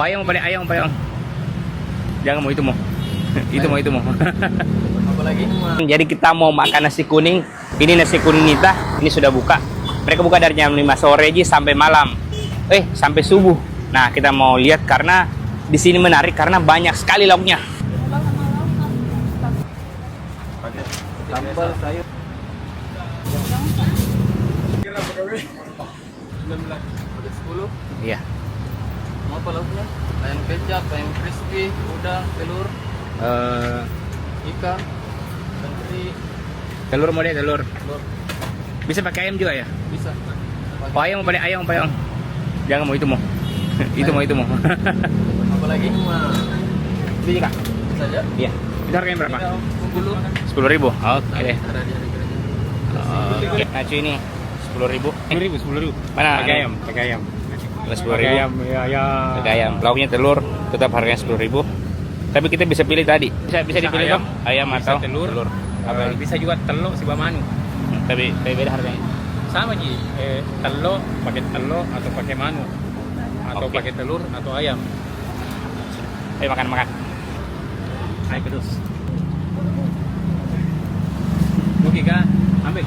Ayam balik ayam apa yang? Jangan mau itu mau. Itu mau. Apa lagi? Jadi kita mau makan nasi kuning. Ini nasi kuning Nita. Ini sudah buka. Mereka buka dari jam 5 sore sampai malam. Sampai subuh. Nah, kita mau lihat karena di sini menarik karena banyak sekali lauknya. Sambal sayur. Udah 10. Iya. Mau apa lauknya? Ayam kecap, ayam crispy, udang, telur, ikan, dan teri. Telur mau deh, telur. Telur. Bisa pakai ayam juga ya? Bisa. Oh, ayam balik ayam apa yang? Jangan mau itu mau. Itu mau. Apa lagi? Ini Kak. Saja. Iya. Itu harganya berapa? Dulu. 10.000. Oke deh. Ada di harga. Oke. Nah, cuy ini 10.000. 10.000. Mana? Pakai ayam. Pakai 10.000. Ayam, ya. Pakai ayam. Lauknya telur, tetap harganya 10.000. Tapi kita bisa pilih tadi. Bisa dipilih ayam, dong? Ayam bisa atau telur. Apa lagi? Bisa juga telur si manu. Tapi beda harganya. Sama ji. Telur pakai telur atau pakai manu. Atau Oke. pakai telur atau ayam. Ayo makan. Naik pedus. Oke kak, ambil.